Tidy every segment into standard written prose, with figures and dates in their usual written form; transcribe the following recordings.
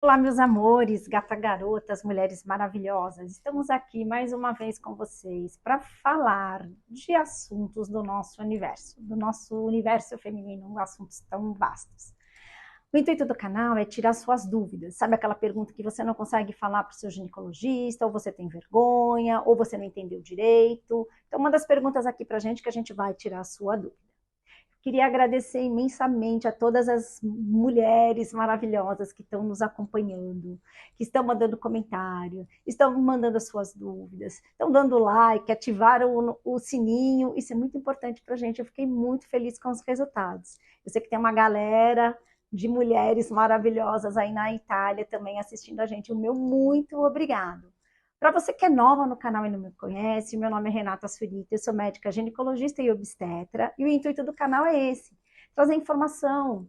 Olá, meus amores, gata garotas, mulheres maravilhosas. Estamos aqui mais uma vez com vocês para falar de assuntos do nosso universo feminino, assuntos tão vastos. O intuito do canal é tirar suas dúvidas. Sabe aquela pergunta que você não consegue falar para o seu ginecologista, ou você tem vergonha, ou você não entendeu direito? Então, manda as perguntas aqui para a gente que a gente vai tirar a sua dúvida. Queria agradecer imensamente a todas as mulheres maravilhosas que estão nos acompanhando, que estão mandando comentário, estão mandando as suas dúvidas, estão dando like, ativaram o sininho. Isso é muito importante para a gente. Eu fiquei muito feliz com os resultados. Eu sei que tem uma galera de mulheres maravilhosas aí na Itália também assistindo a gente. O meu muito obrigado. Para você que é nova no canal e não me conhece, meu nome é Renata Surita, eu sou médica ginecologista e obstetra, e o intuito do canal é esse, trazer informação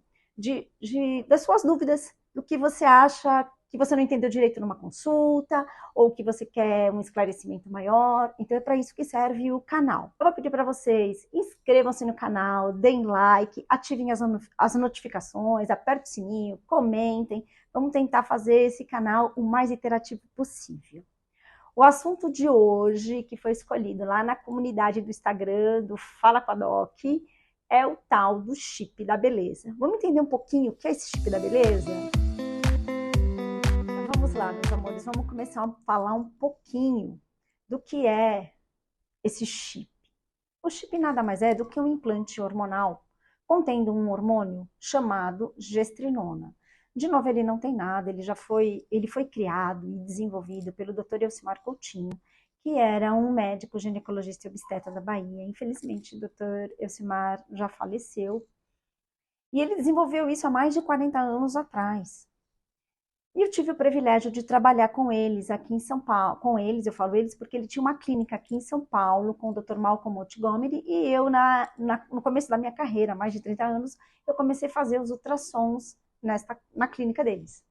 das suas dúvidas, do que você acha que você não entendeu direito numa consulta, ou que você quer um esclarecimento maior. Então é para isso que serve o canal. Eu vou pedir para vocês, inscrevam-se no canal, deem like, ativem as notificações, apertem o sininho, comentem, vamos tentar fazer esse canal o mais interativo possível. O assunto de hoje, que foi escolhido lá na comunidade do Instagram, do Fala com a Doc, é o tal do chip da beleza. Vamos entender um pouquinho o que é esse chip da beleza? Então vamos lá, meus amores, vamos começar a falar um pouquinho do que é esse chip. O chip nada mais é do que um implante hormonal contendo um hormônio chamado gestrinona. De novo, ele não tem nada, ele foi criado e desenvolvido pelo Dr. Elcimar Coutinho, que era um médico ginecologista e obstetra da Bahia. Infelizmente, o Dr. Elcimar já faleceu. E ele desenvolveu isso há mais de 40 anos atrás. E eu tive o privilégio de trabalhar com eles aqui em São Paulo. Com eles, eu falo eles porque ele tinha uma clínica aqui em São Paulo com o Dr. Malcolm Montgomery, e eu, no começo da minha carreira, mais de 30 anos, eu comecei a fazer os ultrassons na clínica deles.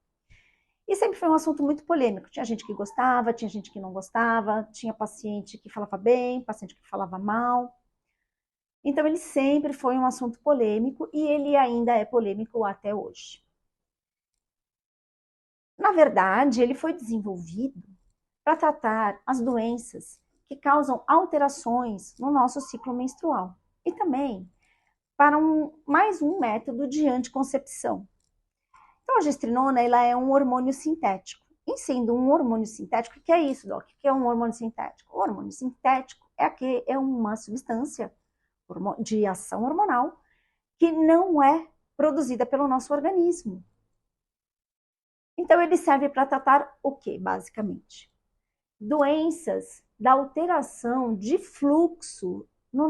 E sempre foi um assunto muito polêmico. Tinha gente que gostava, tinha gente que não gostava, tinha paciente que falava bem, paciente que falava mal. Então, ele sempre foi um assunto polêmico e ele ainda é polêmico até hoje. Na verdade, ele foi desenvolvido para tratar as doenças que causam alterações no nosso ciclo menstrual e também para mais um método de anticoncepção. Então, a gestrinona ela é um hormônio sintético. E sendo um hormônio sintético, o que é isso, Doc? O que é um hormônio sintético? O hormônio sintético é uma substância de ação hormonal que não é produzida pelo nosso organismo. Então, ele serve para tratar o que, basicamente? Doenças da alteração de fluxo na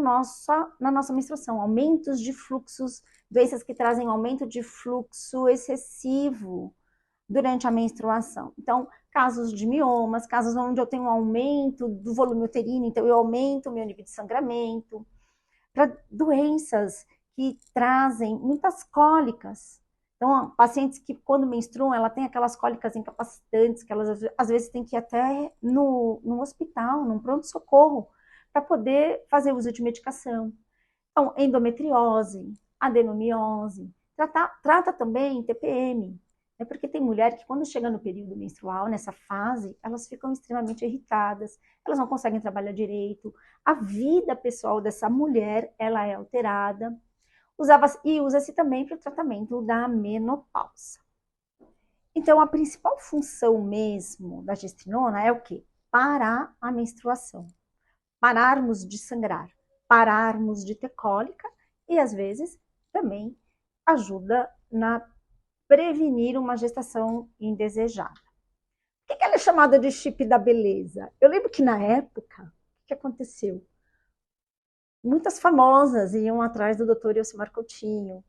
nossa menstruação, aumentos de fluxos, doenças que trazem aumento de fluxo excessivo durante a menstruação. Então, casos de miomas, casos onde eu tenho um aumento do volume uterino, então eu aumento o meu nível de sangramento, para doenças que trazem muitas cólicas. Então, pacientes que, quando menstruam, ela tem aquelas cólicas incapacitantes, que elas às vezes têm que ir até no hospital, num pronto-socorro, para poder fazer uso de medicação. Então, endometriose, adenomiose, trata também TPM, é porque tem mulher que quando chega no período menstrual, nessa fase, elas ficam extremamente irritadas, elas não conseguem trabalhar direito, a vida pessoal dessa mulher, ela é alterada, e usa-se também para o tratamento da menopausa. Então, a principal função mesmo da gestrinona é o quê? Parar a menstruação, pararmos de sangrar, pararmos de ter cólica e, às vezes, também ajuda na prevenir uma gestação indesejada. Por que ela é chamada de chip da beleza? Eu lembro que na época, o que aconteceu? Muitas famosas iam atrás do Dr. Elcimar Coutinho,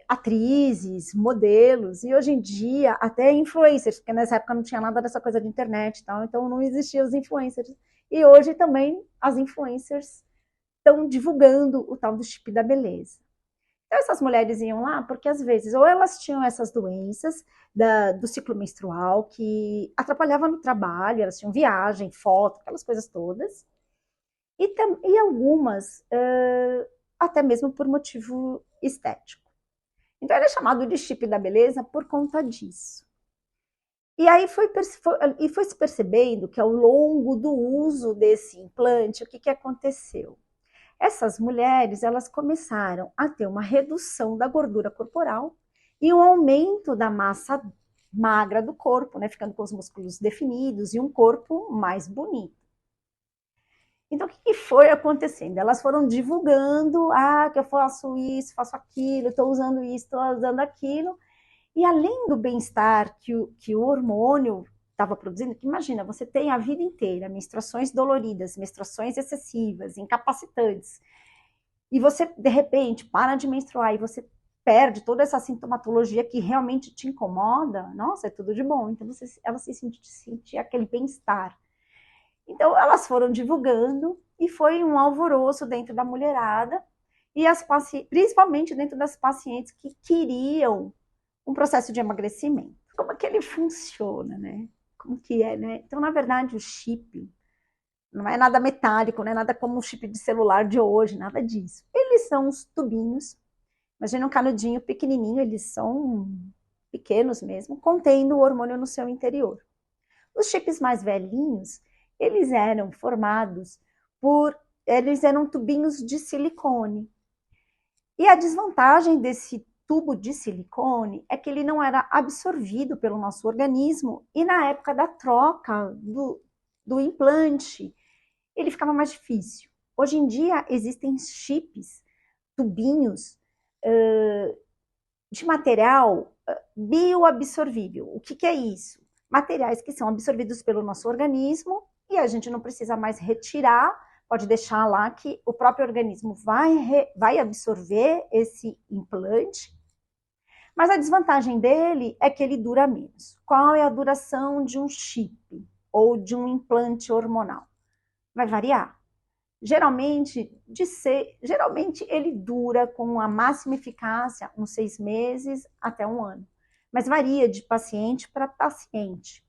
atrizes, modelos, e hoje em dia até influencers, porque nessa época não tinha nada dessa coisa de internet e tal, então não existiam os influencers. E hoje também as influencers estão divulgando o tal do chip da beleza. Então, essas mulheres iam lá porque, às vezes, ou elas tinham essas doenças do ciclo menstrual que atrapalhavam no trabalho, elas tinham viagem, foto, aquelas coisas todas, e algumas até mesmo por motivo estético. Então ele é chamado de chip da beleza por conta disso. E aí foi se percebendo que ao longo do uso desse implante, o que aconteceu? Essas mulheres, elas começaram a ter uma redução da gordura corporal e um aumento da massa magra do corpo, né, ficando com os músculos definidos e um corpo mais bonito. Então, o que foi acontecendo? Elas foram divulgando, que eu faço isso, faço aquilo, estou usando isso, estou usando aquilo. E além do bem-estar que o hormônio estava produzindo, que imagina, você tem a vida inteira menstruações doloridas, menstruações excessivas, incapacitantes, e você, de repente, para de menstruar e você perde toda essa sintomatologia que realmente te incomoda, nossa, é tudo de bom. Então, ela se sentia aquele bem-estar. Então, elas foram divulgando e foi um alvoroço dentro da mulherada, e principalmente dentro das pacientes que queriam um processo de emagrecimento. Como é que ele funciona, né? Como que é, né? Então, na verdade, o chip não é nada metálico, não é nada como um chip de celular de hoje, nada disso. Eles são uns tubinhos, imagina um canudinho pequenininho, eles são pequenos mesmo, contendo o hormônio no seu interior. Os chips mais velhinhos, eles eram formados eles eram tubinhos de silicone. E a desvantagem desse tubo de silicone é que ele não era absorvido pelo nosso organismo e na época da troca do implante, ele ficava mais difícil. Hoje em dia existem chips, tubinhos de material bioabsorvível. O que é isso? Materiais que são absorvidos pelo nosso organismo e a gente não precisa mais retirar, pode deixar lá que o próprio organismo vai absorver esse implante. Mas a desvantagem dele é que ele dura menos. Qual é a duração de um chip ou de um implante hormonal? Vai variar. Geralmente ele dura com a máxima eficácia uns 6 meses até 1 ano. Mas varia de paciente para paciente.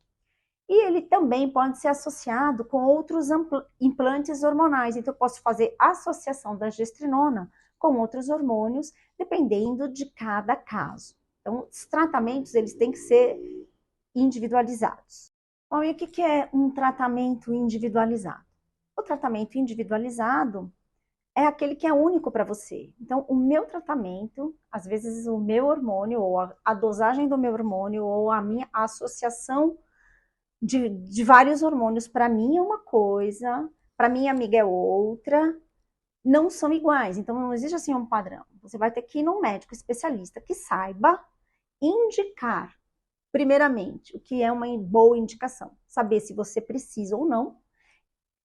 E ele também pode ser associado com outros implantes hormonais. Então, eu posso fazer associação da gestrinona com outros hormônios, dependendo de cada caso. Então, os tratamentos eles têm que ser individualizados. Bom, e o que é um tratamento individualizado? O tratamento individualizado é aquele que é único para você. Então, o meu tratamento, às vezes o meu hormônio, ou a dosagem do meu hormônio, ou a minha associação de vários hormônios, para mim é uma coisa, para minha amiga é outra, não são iguais. Então, não existe assim um padrão. Você vai ter que ir num médico especialista que saiba indicar, primeiramente, o que é uma boa indicação. Saber se você precisa ou não,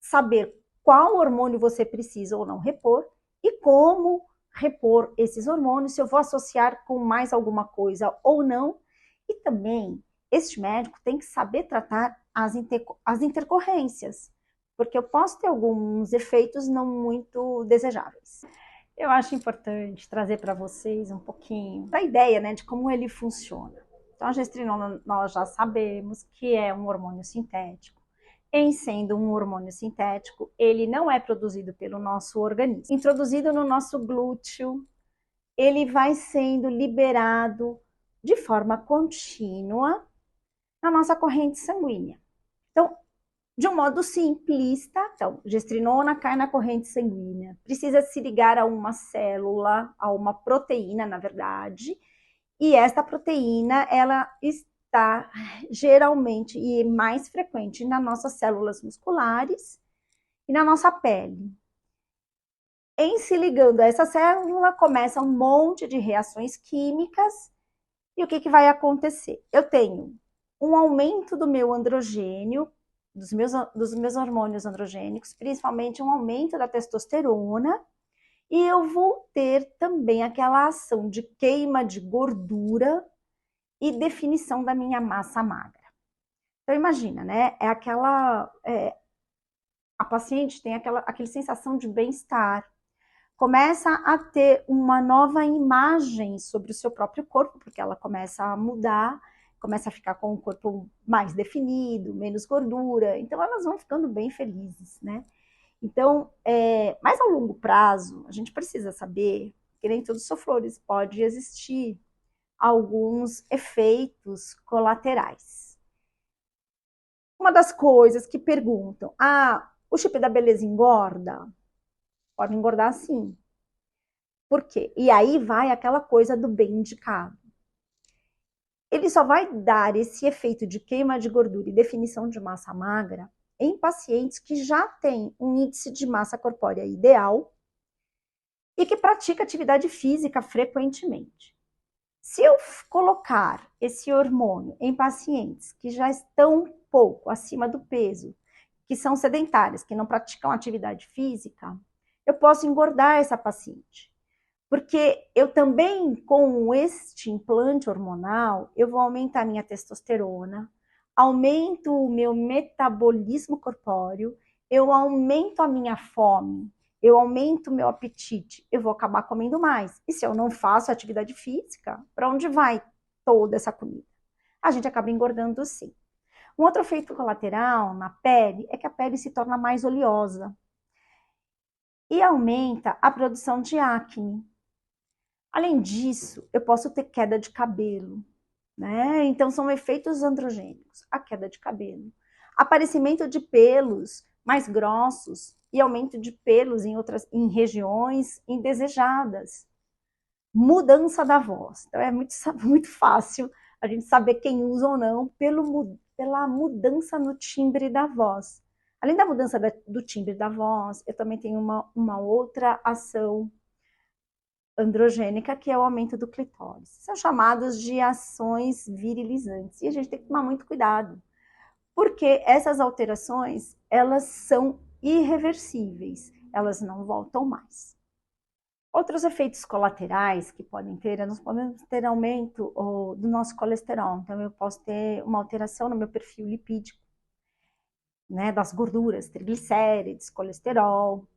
saber qual hormônio você precisa ou não repor e como repor esses hormônios, se eu vou associar com mais alguma coisa ou não. E também, este médico tem que saber tratar as intercorrências, porque eu posso ter alguns efeitos não muito desejáveis. Eu acho importante trazer para vocês um pouquinho da ideia, né, de como ele funciona. Então, a gestrinona, nós já sabemos que é um hormônio sintético. Em sendo um hormônio sintético, ele não é produzido pelo nosso organismo. Introduzido no nosso glúteo, ele vai sendo liberado de forma contínua na nossa corrente sanguínea. Então, de um modo simplista, então, gestrinona cai na corrente sanguínea, precisa se ligar a uma célula, a uma proteína, na verdade, e esta proteína, ela está geralmente e mais frequente nas nossas células musculares e na nossa pele. Em se ligando a essa célula, começa um monte de reações químicas, e o que vai acontecer? Eu tenho um aumento do meu androgênio, dos meus hormônios androgênicos, principalmente um aumento da testosterona, e eu vou ter também aquela ação de queima de gordura e definição da minha massa magra. Então, imagina, né? A paciente tem aquela sensação de bem-estar, começa a ter uma nova imagem sobre o seu próprio corpo, porque ela começa a mudar, começa a ficar com o corpo mais definido, menos gordura, então elas vão ficando bem felizes, né? Então, mas ao longo prazo, a gente precisa saber que nem todos os flores pode existir alguns efeitos colaterais. Uma das coisas que perguntam, o chip da beleza engorda? Pode engordar sim. Por quê? E aí vai aquela coisa do bem indicado. Ele só vai dar esse efeito de queima de gordura e definição de massa magra em pacientes que já têm um índice de massa corpórea ideal e que pratica atividade física frequentemente. Se eu colocar esse hormônio em pacientes que já estão um pouco acima do peso, que são sedentárias, que não praticam atividade física, eu posso engordar essa paciente. Porque eu também, com este implante hormonal, eu vou aumentar minha testosterona, aumento o meu metabolismo corpóreo, eu aumento a minha fome, eu aumento o meu apetite, eu vou acabar comendo mais. E se eu não faço atividade física, para onde vai toda essa comida? A gente acaba engordando sim. Um outro efeito colateral na pele é que a pele se torna mais oleosa e aumenta a produção de acne. Além disso, eu posso ter queda de cabelo, né? Então, são efeitos androgênicos. A queda de cabelo, aparecimento de pelos mais grossos e aumento de pelos em regiões indesejadas. Mudança da voz. Então, é muito fácil a gente saber quem usa ou não pela mudança no timbre da voz. Além da mudança do timbre da voz, eu também tenho uma outra ação androgênica, que é o aumento do clitóris. São chamados de ações virilizantes. E a gente tem que tomar muito cuidado, porque essas alterações, elas são irreversíveis, elas não voltam mais. Outros efeitos colaterais que podem ter, nós podemos ter aumento do nosso colesterol. Então, eu posso ter uma alteração no meu perfil lipídico, né, das gorduras, triglicérides, colesterol.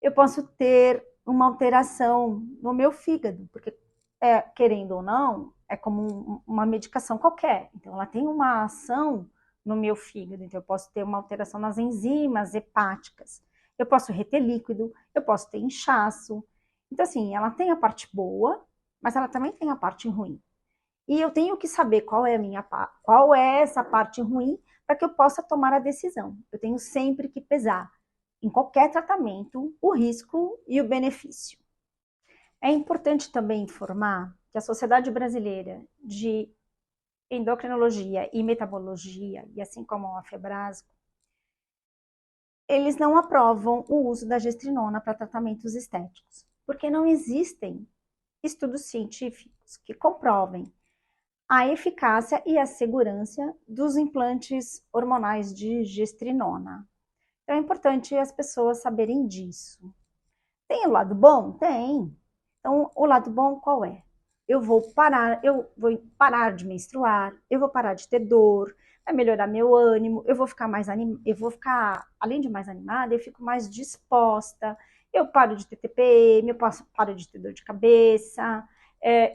Eu posso ter uma alteração no meu fígado, porque, querendo ou não, é como uma medicação qualquer. Então, ela tem uma ação no meu fígado. Então, eu posso ter uma alteração nas enzimas hepáticas. Eu posso reter líquido, eu posso ter inchaço. Então, assim, ela tem a parte boa, mas ela também tem a parte ruim. E eu tenho que saber qual é essa parte ruim para que eu possa tomar a decisão. Eu tenho sempre que pesar em qualquer tratamento, o risco e o benefício. É importante também informar que a Sociedade Brasileira de Endocrinologia e Metabologia, e assim como a Febrasgo, eles não aprovam o uso da gestrinona para tratamentos estéticos, porque não existem estudos científicos que comprovem a eficácia e a segurança dos implantes hormonais de gestrinona. Então é importante as pessoas saberem disso. Tem o lado bom? Tem. Então, o lado bom qual é? Eu vou parar de menstruar, eu vou parar de ter dor, vai melhorar meu ânimo, eu vou ficar além de mais animada, eu fico mais disposta, eu paro de ter TPM, paro de ter dor de cabeça,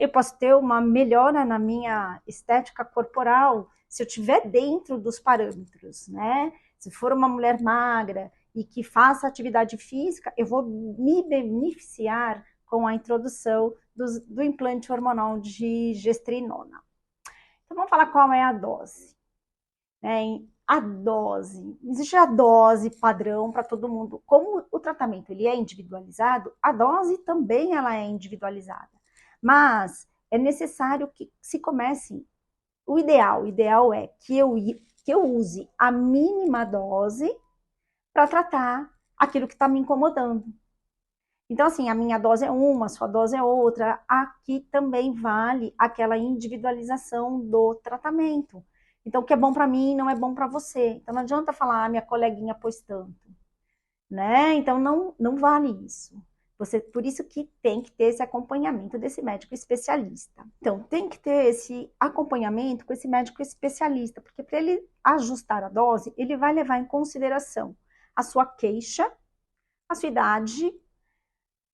eu posso ter uma melhora na minha estética corporal se eu estiver dentro dos parâmetros, né? Se for uma mulher magra e que faça atividade física, eu vou me beneficiar com a introdução do implante hormonal de gestrinona. Então, vamos falar qual é a dose. Existe a dose padrão para todo mundo. Como o tratamento ele é individualizado, a dose também ela é individualizada. Mas é necessário que se comece. O ideal é que eu use a mínima dose para tratar aquilo que está me incomodando. Então, assim, a minha dose é uma, a sua dose é outra. Aqui também vale aquela individualização do tratamento. Então, o que é bom para mim não é bom para você. Então, não adianta falar, minha coleguinha pôs tanto, né? Então, não vale isso. Por isso que tem que ter esse acompanhamento desse médico especialista. Então, tem que ter esse acompanhamento com esse médico especialista, porque para ele ajustar a dose, ele vai levar em consideração a sua queixa, a sua idade,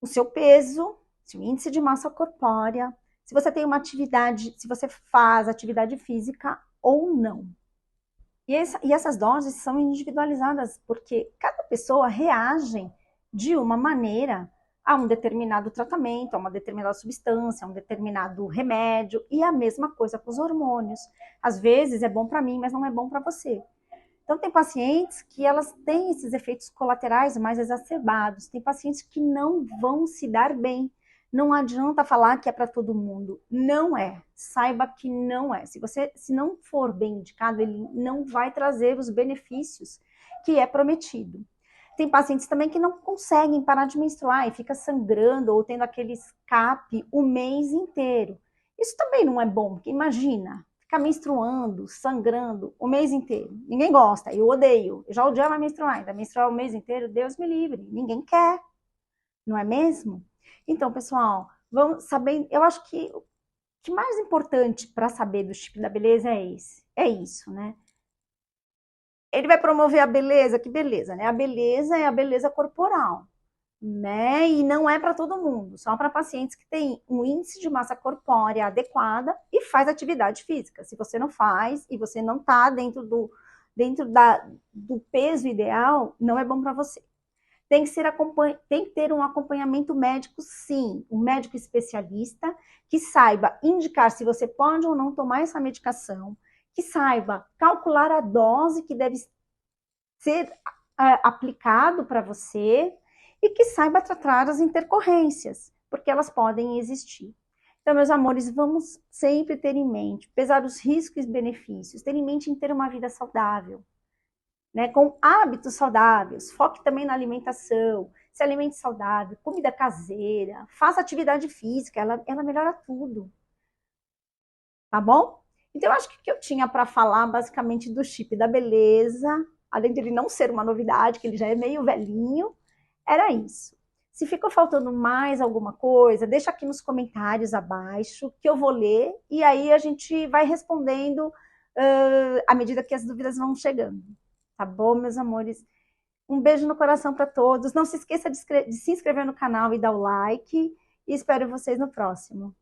o seu peso, seu índice de massa corpórea, se você tem uma atividade, se você faz atividade física ou não. E essas doses são individualizadas, porque cada pessoa reage de uma maneira a um determinado tratamento, a uma determinada substância, a um determinado remédio, e a mesma coisa com os hormônios. Às vezes é bom para mim, mas não é bom para você. Então, tem pacientes que elas têm esses efeitos colaterais mais exacerbados, tem pacientes que não vão se dar bem. Não adianta falar que é para todo mundo. Não é. Saiba que não é. Se não for bem indicado, ele não vai trazer os benefícios que é prometido. Tem pacientes também que não conseguem parar de menstruar e fica sangrando ou tendo aquele escape o mês inteiro. Isso também não é bom, porque imagina, ficar menstruando, sangrando o mês inteiro. Ninguém gosta, eu odeio. Eu já odiava menstruar, ainda menstruar o mês inteiro, Deus me livre. Ninguém quer, não é mesmo? Então, pessoal, vamos saber, eu acho que o que mais importante para saber do chip da beleza é isso, né? Ele vai promover a beleza, que beleza, né? A beleza é a beleza corporal, né? E não é para todo mundo, só para pacientes que têm um índice de massa corpórea adequada e faz atividade física. Se você não faz e você não está dentro do peso ideal, não é bom para você. Tem que ter um acompanhamento médico, sim, um médico especialista que saiba indicar se você pode ou não tomar essa medicação, que saiba calcular a dose que deve ser aplicado para você e que saiba tratar as intercorrências, porque elas podem existir. Então, meus amores, vamos sempre ter em mente, pesar os riscos e benefícios, ter em mente em ter uma vida saudável, né, com hábitos saudáveis, foque também na alimentação, se alimente saudável, comida caseira, faça atividade física, ela melhora tudo, tá bom? Então, eu acho que o que eu tinha para falar, basicamente, do chip da beleza, além de ele não ser uma novidade, que ele já é meio velhinho, era isso. Se ficou faltando mais alguma coisa, deixa aqui nos comentários abaixo, que eu vou ler, e aí a gente vai respondendo à medida que as dúvidas vão chegando. Tá bom, meus amores? Um beijo no coração para todos. Não se esqueça de se inscrever no canal e dar o like. E espero vocês no próximo.